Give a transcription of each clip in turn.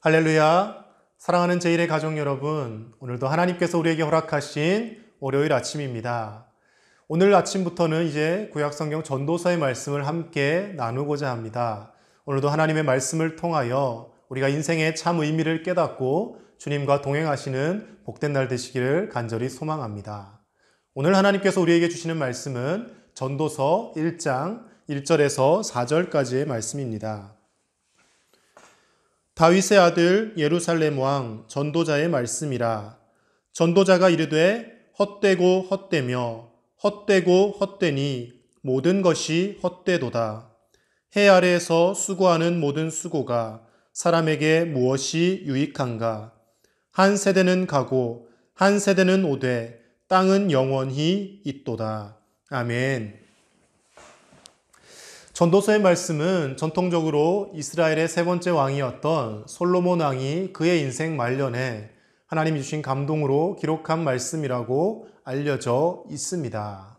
할렐루야! 사랑하는 제1의 가족 여러분, 오늘도 하나님께서 우리에게 허락하신 월요일 아침입니다. 오늘 아침부터는 이제 구약성경 전도서의 말씀을 함께 나누고자 합니다. 오늘도 하나님의 말씀을 통하여 우리가 인생의 참 의미를 깨닫고 주님과 동행하시는 복된 날 되시기를 간절히 소망합니다. 오늘 하나님께서 우리에게 주시는 말씀은 전도서 1장 1절에서 4절까지의 말씀입니다. 다윗의 아들 예루살렘 왕 전도자의 말씀이라. 전도자가 이르되 헛되고 헛되며 헛되고 헛되니 모든 것이 헛되도다. 해 아래에서 수고하는 모든 수고가 사람에게 무엇이 유익한가? 한 세대는 가고 한 세대는 오되 땅은 영원히 있도다. 아멘. 전도서의 말씀은 전통적으로 이스라엘의 세 번째 왕이었던 솔로몬 왕이 그의 인생 말년에 하나님이 주신 감동으로 기록한 말씀이라고 알려져 있습니다.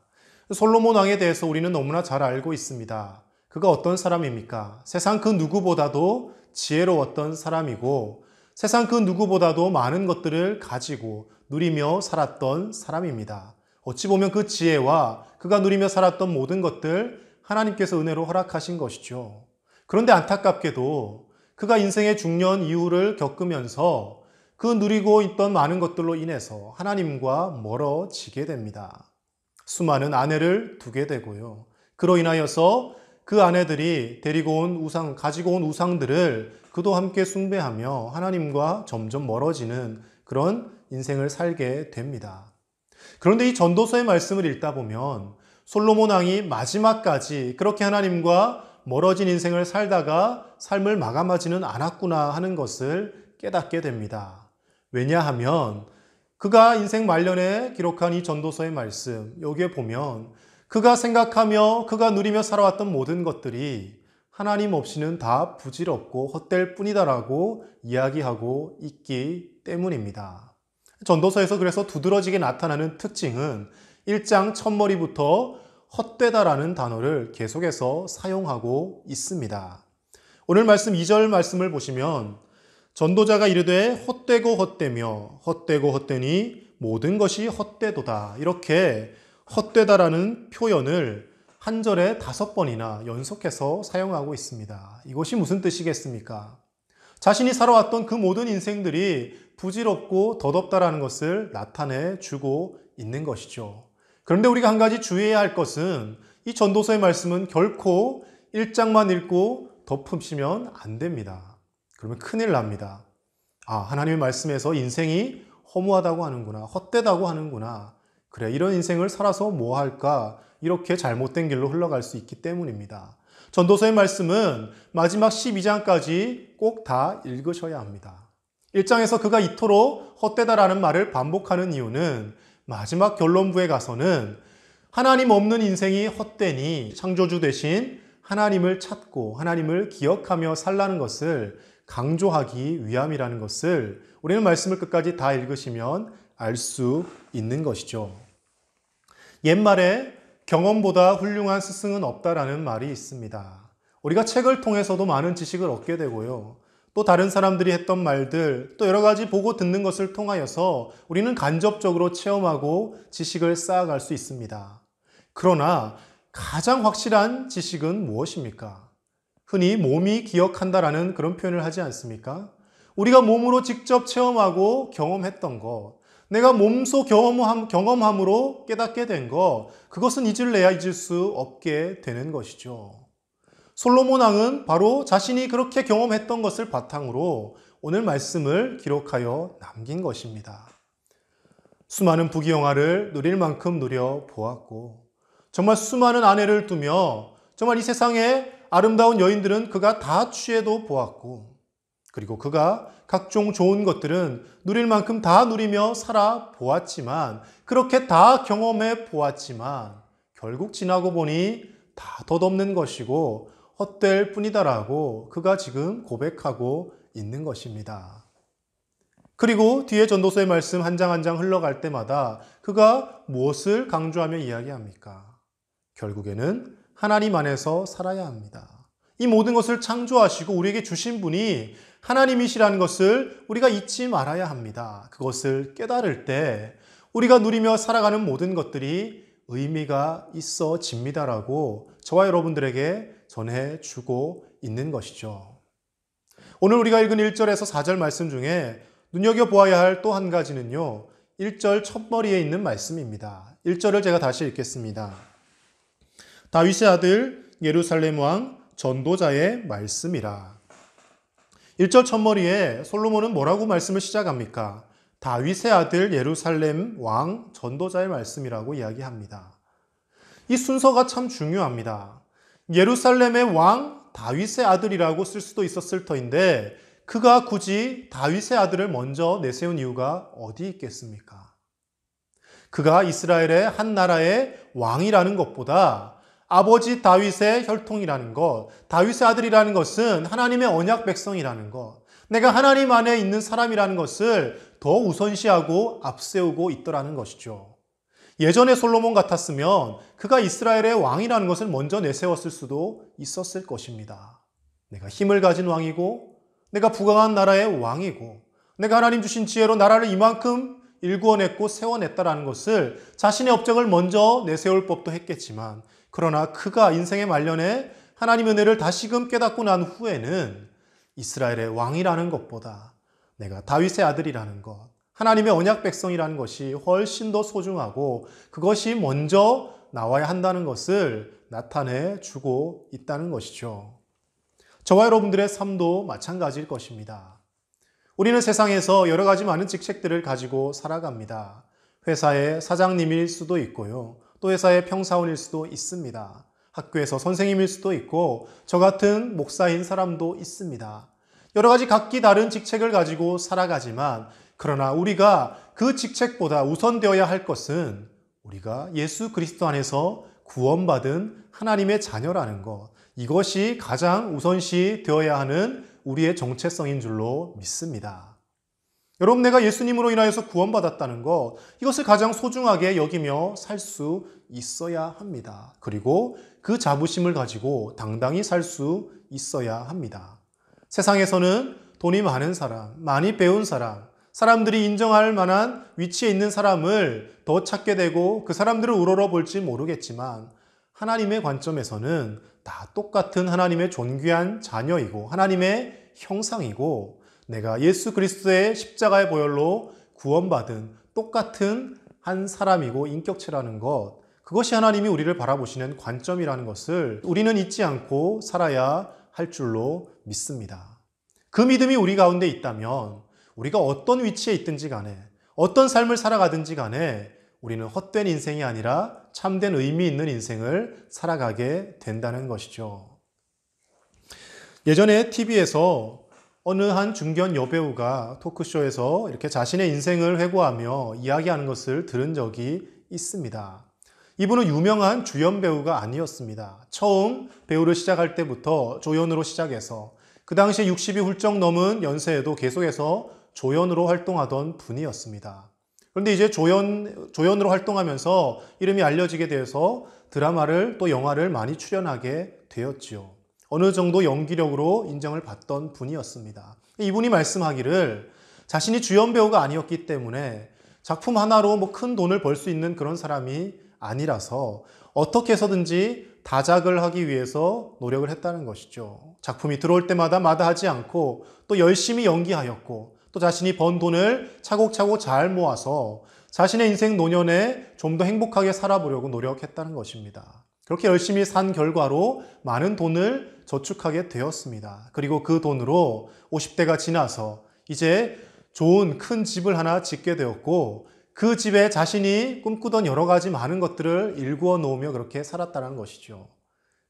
솔로몬 왕에 대해서 우리는 너무나 잘 알고 있습니다. 그가 어떤 사람입니까? 세상 그 누구보다도 지혜로웠던 사람이고 세상 그 누구보다도 많은 것들을 가지고 누리며 살았던 사람입니다. 어찌 보면 그 지혜와 그가 누리며 살았던 모든 것들 하나님께서 은혜로 허락하신 것이죠. 그런데 안타깝게도 그가 인생의 중년 이후를 겪으면서 그 누리고 있던 많은 것들로 인해서 하나님과 멀어지게 됩니다. 수많은 아내를 두게 되고요. 그로 인하여서 그 아내들이 가지고 온 우상들을 그도 함께 숭배하며 하나님과 점점 멀어지는 그런 인생을 살게 됩니다. 그런데 이 전도서의 말씀을 읽다 보면 솔로몬 왕이 마지막까지 그렇게 하나님과 멀어진 인생을 살다가 삶을 마감하지는 않았구나 하는 것을 깨닫게 됩니다. 왜냐하면 그가 인생 말년에 기록한 이 전도서의 말씀, 여기에 보면 그가 생각하며 그가 누리며 살아왔던 모든 것들이 하나님 없이는 다 부질없고 헛될 뿐이다라고 이야기하고 있기 때문입니다. 전도서에서 그래서 두드러지게 나타나는 특징은 1장 첫머리부터 헛되다라는 단어를 계속해서 사용하고 있습니다. 오늘 말씀 2절 말씀을 보시면 전도자가 이르되 헛되고 헛되며 헛되고 헛되니 모든 것이 헛되도다. 이렇게 헛되다라는 표현을 한 절에 5번이나 연속해서 사용하고 있습니다. 이것이 무슨 뜻이겠습니까? 자신이 살아왔던 그 모든 인생들이 부질없고 덧없다라는 것을 나타내 주고 있는 것이죠. 그런데 우리가 한 가지 주의해야 할 것은 이 전도서의 말씀은 결코 1장만 읽고 덮으시면 안 됩니다. 그러면 큰일 납니다. 하나님의 말씀에서 인생이 허무하다고 하는구나, 헛되다고 하는구나. 그래, 이런 인생을 살아서 뭐 할까? 이렇게 잘못된 길로 흘러갈 수 있기 때문입니다. 전도서의 말씀은 마지막 12장까지 꼭 다 읽으셔야 합니다. 1장에서 그가 이토록 헛되다라는 말을 반복하는 이유는 마지막 결론부에 가서는 하나님 없는 인생이 헛되니 창조주 대신 하나님을 찾고 하나님을 기억하며 살라는 것을 강조하기 위함이라는 것을 우리는 말씀을 끝까지 다 읽으시면 알 수 있는 것이죠. 옛말에 경험보다 훌륭한 스승은 없다라는 말이 있습니다. 우리가 책을 통해서도 많은 지식을 얻게 되고요. 또 다른 사람들이 했던 말들, 또 여러 가지 보고 듣는 것을 통하여서 우리는 간접적으로 체험하고 지식을 쌓아갈 수 있습니다. 그러나 가장 확실한 지식은 무엇입니까? 흔히 몸이 기억한다라는 그런 표현을 하지 않습니까? 우리가 몸으로 직접 체험하고 경험했던 것, 내가 몸소 경험함으로 깨닫게 된 것, 그것은 잊을래야 잊을 수 없게 되는 것이죠. 솔로몬 왕은 바로 자신이 그렇게 경험했던 것을 바탕으로 오늘 말씀을 기록하여 남긴 것입니다. 수많은 부귀영화를 누릴 만큼 누려보았고 정말 수많은 아내를 두며 정말 이 세상의 아름다운 여인들은 그가 다 취해도 보았고 그리고 그가 각종 좋은 것들은 누릴 만큼 다 누리며 살아보았지만 그렇게 다 경험해 보았지만 결국 지나고 보니 다 덧없는 것이고 헛될 뿐이다라고 그가 지금 고백하고 있는 것입니다. 그리고 뒤에 전도서의 말씀 한 장 한 장 흘러갈 때마다 그가 무엇을 강조하며 이야기합니까? 결국에는 하나님 안에서 살아야 합니다. 이 모든 것을 창조하시고 우리에게 주신 분이 하나님이시라는 것을 우리가 잊지 말아야 합니다. 그것을 깨달을 때 우리가 누리며 살아가는 모든 것들이 의미가 있어집니다라고 저와 여러분들에게 전해주고 있는 것이죠. 오늘 우리가 읽은 1절에서 4절 말씀 중에 눈여겨보아야 할 또 한 가지는요, 1절 첫머리에 있는 말씀입니다. 1절을 제가 다시 읽겠습니다. 다윗의 아들 예루살렘 왕 전도자의 말씀이라. 1절 첫머리에 솔로몬은 뭐라고 말씀을 시작합니까? 다윗의 아들 예루살렘 왕 전도자의 말씀이라고 이야기합니다. 이 순서가 참 중요합니다. 예루살렘의 왕 다윗의 아들이라고 쓸 수도 있었을 터인데 그가 굳이 다윗의 아들을 먼저 내세운 이유가 어디 있겠습니까? 그가 이스라엘의 한 나라의 왕이라는 것보다 아버지 다윗의 혈통이라는 것, 다윗의 아들이라는 것은 하나님의 언약 백성이라는 것, 내가 하나님 안에 있는 사람이라는 것을 더 우선시하고 앞세우고 있더라는 것이죠. 예전에 솔로몬 같았으면 그가 이스라엘의 왕이라는 것을 먼저 내세웠을 수도 있었을 것입니다. 내가 힘을 가진 왕이고, 내가 부강한 나라의 왕이고, 내가 하나님 주신 지혜로 나라를 이만큼 일구어냈고 세워냈다라는 것을 자신의 업적을 먼저 내세울 법도 했겠지만, 그러나 그가 인생의 말년에 하나님의 은혜를 다시금 깨닫고 난 후에는 이스라엘의 왕이라는 것보다 내가 다윗의 아들이라는 것, 하나님의 언약 백성이라는 것이 훨씬 더 소중하고 그것이 먼저 나와야 한다는 것을 나타내 주고 있다는 것이죠. 저와 여러분들의 삶도 마찬가지일 것입니다. 우리는 세상에서 여러 가지 많은 직책들을 가지고 살아갑니다. 회사의 사장님일 수도 있고요. 또 회사의 평사원일 수도 있습니다. 학교에서 선생님일 수도 있고 저 같은 목사인 사람도 있습니다. 여러 가지 각기 다른 직책을 가지고 살아가지만 그러나 우리가 그 직책보다 우선되어야 할 것은 우리가 예수 그리스도 안에서 구원받은 하나님의 자녀라는 것, 이것이 가장 우선시 되어야 하는 우리의 정체성인 줄로 믿습니다. 여러분, 내가 예수님으로 인하여서 구원받았다는 것, 이것을 가장 소중하게 여기며 살 수 있어야 합니다. 그리고 그 자부심을 가지고 당당히 살 수 있어야 합니다. 세상에서는 돈이 많은 사람, 많이 배운 사람, 사람들이 인정할 만한 위치에 있는 사람을 더 찾게 되고 그 사람들을 우러러 볼지 모르겠지만 하나님의 관점에서는 다 똑같은 하나님의 존귀한 자녀이고 하나님의 형상이고 내가 예수 그리스도의 십자가의 보혈로 구원받은 똑같은 한 사람이고 인격체라는 것, 그것이 하나님이 우리를 바라보시는 관점이라는 것을 우리는 잊지 않고 살아야 할 줄로 믿습니다. 그 믿음이 우리 가운데 있다면 우리가 어떤 위치에 있든지 간에 어떤 삶을 살아가든지 간에 우리는 헛된 인생이 아니라 참된 의미 있는 인생을 살아가게 된다는 것이죠. 예전에 TV에서 어느 한 중견 여배우가 토크쇼에서 이렇게 자신의 인생을 회고하며 이야기하는 것을 들은 적이 있습니다. 이분은 유명한 주연 배우가 아니었습니다. 처음 배우를 시작할 때부터 조연으로 시작해서 그 당시에 60이 훌쩍 넘은 연세에도 계속해서 조연으로 활동하던 분이었습니다. 그런데 이제 조연으로 활동하면서 이름이 알려지게 되어서 드라마를 또 영화를 많이 출연하게 되었지요. 어느 정도 연기력으로 인정을 받던 분이었습니다. 이분이 말씀하기를 자신이 주연 배우가 아니었기 때문에 작품 하나로 큰 돈을 벌 수 있는 그런 사람이 아니라서 어떻게 해서든지 다작을 하기 위해서 노력을 했다는 것이죠. 작품이 들어올 때마다 마다하지 않고 또 열심히 연기하였고 또 자신이 번 돈을 차곡차곡 잘 모아서 자신의 인생 노년에 좀 더 행복하게 살아보려고 노력했다는 것입니다. 그렇게 열심히 산 결과로 많은 돈을 저축하게 되었습니다. 그리고 그 돈으로 50대가 지나서 이제 좋은 큰 집을 하나 짓게 되었고 그 집에 자신이 꿈꾸던 여러 가지 많은 것들을 일구어 놓으며 그렇게 살았다는 것이죠.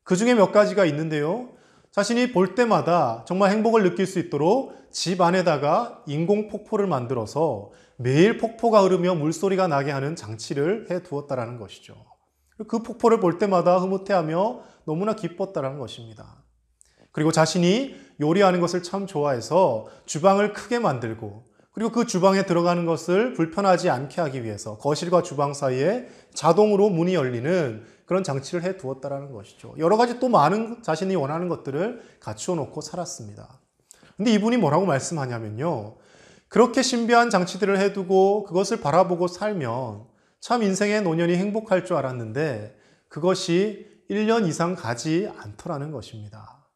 그 중에 몇 가지가 있는데요. 자신이 볼 때마다 정말 행복을 느낄 수 있도록 집 안에다가 인공 폭포를 만들어서 매일 폭포가 흐르며 물소리가 나게 하는 장치를 해 두었다는 것이죠. 그 폭포를 볼 때마다 흐뭇해하며 너무나 기뻤다는 것입니다. 그리고 자신이 요리하는 것을 참 좋아해서 주방을 크게 만들고 그리고 그 주방에 들어가는 것을 불편하지 않게 하기 위해서 거실과 주방 사이에 자동으로 문이 열리는 그런 장치를 해 두었다는 것이죠. 여러 가지 또 많은 자신이 원하는 것들을 갖추어 놓고 살았습니다. 근데 이분이 뭐라고 말씀하냐면요. 그렇게 신비한 장치들을 해두고 그것을 바라보고 살면 참 인생의 노년이 행복할 줄 알았는데 그것이 1년 이상 가지 않더라는 것입니다.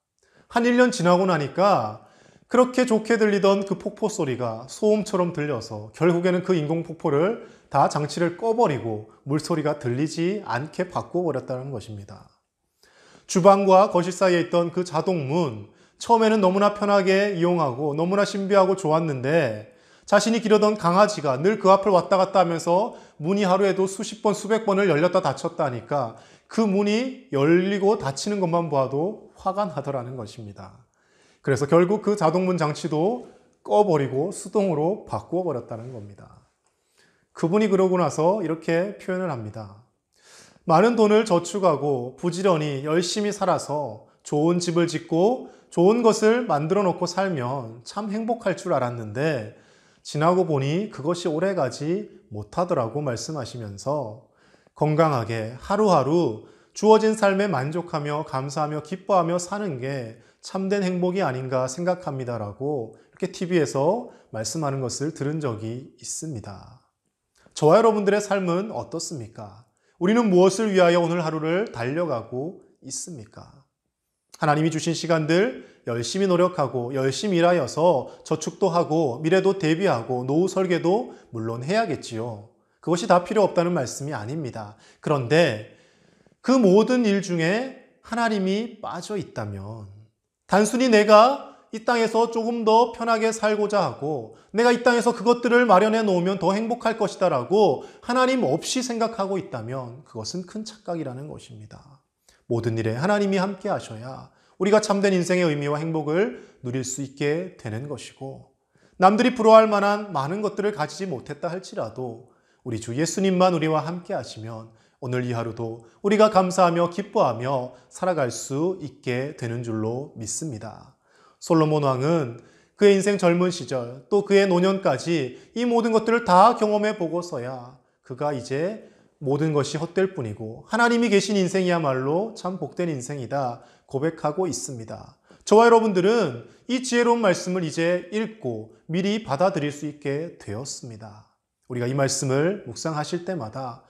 한 1년 지나고 나니까 그렇게 좋게 들리던 그 폭포 소리가 소음처럼 들려서 결국에는 그 인공폭포를 다 장치를 꺼버리고 물소리가 들리지 않게 바꿔버렸다는 것입니다. 주방과 거실 사이에 있던 그 자동문, 처음에는 너무나 편하게 이용하고 너무나 신비하고 좋았는데 자신이 기르던 강아지가 늘 그 앞을 왔다 갔다 하면서 문이 하루에도 수십 번, 수백 번을 열렸다 닫혔다 하니까 그 문이 열리고 닫히는 것만 봐도 화가 나더라는 것입니다. 그래서 결국 그 자동문 장치도 꺼버리고 수동으로 바꾸어 버렸다는 겁니다. 그분이 그러고 나서 이렇게 표현을 합니다. 많은 돈을 저축하고 부지런히 열심히 살아서 좋은 집을 짓고 좋은 것을 만들어 놓고 살면 참 행복할 줄 알았는데 지나고 보니 그것이 오래가지 못하더라고 말씀하시면서 건강하게 하루하루 주어진 삶에 만족하며 감사하며 기뻐하며 사는 게 참된 행복이 아닌가 생각합니다라고 이렇게 TV에서 말씀하는 것을 들은 적이 있습니다. 저와 여러분들의 삶은 어떻습니까? 우리는 무엇을 위하여 오늘 하루를 달려가고 있습니까? 하나님이 주신 시간들 열심히 노력하고 열심히 일하여서 저축도 하고 미래도 대비하고 노후 설계도 물론 해야겠지요. 그것이 다 필요 없다는 말씀이 아닙니다. 그런데 그 모든 일 중에 하나님이 빠져 있다면 단순히 내가 이 땅에서 조금 더 편하게 살고자 하고 내가 이 땅에서 그것들을 마련해 놓으면 더 행복할 것이다 라고 하나님 없이 생각하고 있다면 그것은 큰 착각이라는 것입니다. 모든 일에 하나님이 함께 하셔야 우리가 참된 인생의 의미와 행복을 누릴 수 있게 되는 것이고 남들이 부러워할 만한 많은 것들을 가지지 못했다 할지라도 우리 주 예수님만 우리와 함께 하시면 오늘 이 하루도 우리가 감사하며 기뻐하며 살아갈 수 있게 되는 줄로 믿습니다. 솔로몬 왕은 그의 인생 젊은 시절 또 그의 노년까지 이 모든 것들을 다 경험해 보고서야 그가 이제 모든 것이 헛될 뿐이고 하나님이 계신 인생이야말로 참 복된 인생이다 고백하고 있습니다. 저와 여러분들은 이 지혜로운 말씀을 이제 읽고 미리 받아들일 수 있게 되었습니다. 우리가 이 말씀을 묵상하실 때마다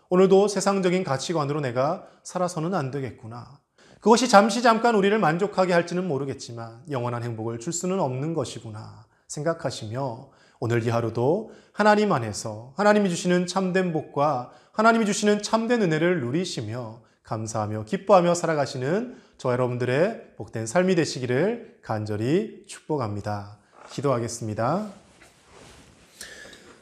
오늘도 세상적인 가치관으로 내가 살아서는 안 되겠구나. 그것이 잠깐 우리를 만족하게 할지는 모르겠지만 영원한 행복을 줄 수는 없는 것이구나 생각하시며 오늘 이 하루도 하나님 안에서 하나님이 주시는 참된 복과 하나님이 주시는 참된 은혜를 누리시며 감사하며 기뻐하며 살아가시는 저와 여러분들의 복된 삶이 되시기를 간절히 축복합니다. 기도하겠습니다.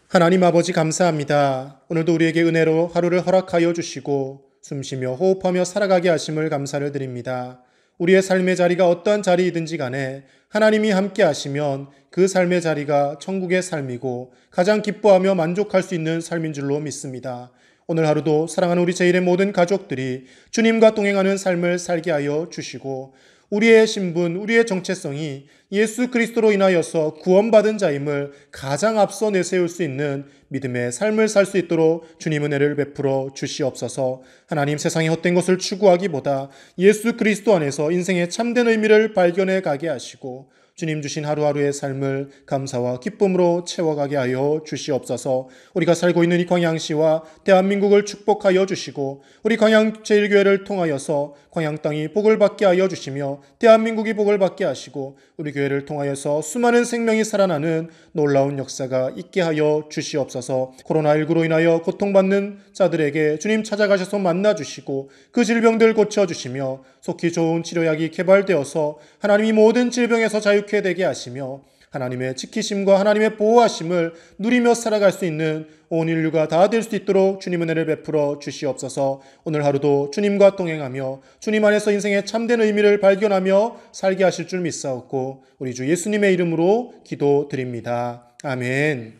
하나님 아버지 감사합니다. 오늘도 우리에게 은혜로 하루를 허락하여 주시고 숨쉬며 호흡하며 살아가게 하심을 감사를 드립니다. 우리의 삶의 자리가 어떠한 자리이든지 간에 하나님이 함께 하시면 그 삶의 자리가 천국의 삶이고 가장 기뻐하며 만족할 수 있는 삶인 줄로 믿습니다. 오늘 하루도 사랑하는 우리 제1의 모든 가족들이 주님과 동행하는 삶을 살게 하여 주시고 우리의 신분, 우리의 정체성이 예수 그리스도로 인하여서 구원받은 자임을 가장 앞서 내세울 수 있는 믿음의 삶을 살 수 있도록 주님 은혜를 베풀어 주시옵소서. 하나님, 세상의 헛된 것을 추구하기보다 예수 그리스도 안에서 인생의 참된 의미를 발견해 가게 하시고 주님 주신 하루하루의 삶을 감사와 기쁨으로 채워가게 하여 주시옵소서. 우리가 살고 있는 이 광양시와 대한민국을 축복하여 주시고 우리 광양제일교회를 통하여서 광양 땅이 복을 받게 하여 주시며 대한민국이 복을 받게 하시고 우리 교회를 통하여서 수많은 생명이 살아나는 놀라운 역사가 있게 하여 주시옵소서. 코로나19로 인하여 고통받는 자들에게 주님 찾아가셔서 만나주시고 그 질병들 고쳐주시며 속히 좋은 치료약이 개발되어서 하나님이 모든 질병에서 자유케 되게 하시며 하나님의 지키심과 하나님의 보호하심을 누리며 살아갈 수 있는 온 인류가 다 될 수 있도록 주님 은혜를 베풀어 주시옵소서. 오늘 하루도 주님과 동행하며 주님 안에서 인생의 참된 의미를 발견하며 살게 하실 줄 믿사옵고 우리 주 예수님의 이름으로 기도드립니다. 아멘.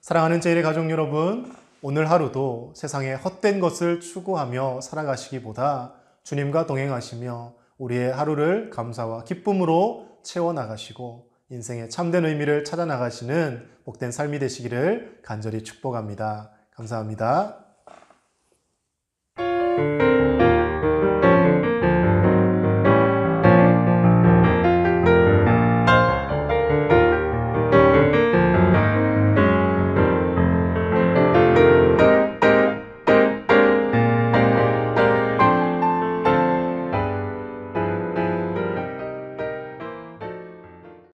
사랑하는 제1의 가족 여러분, 오늘 하루도 세상의 헛된 것을 추구하며 살아가시기보다 주님과 동행하시며 우리의 하루를 감사와 기쁨으로 채워나가시고 인생의 참된 의미를 찾아나가시는 복된 삶이 되시기를 간절히 축복합니다. 감사합니다.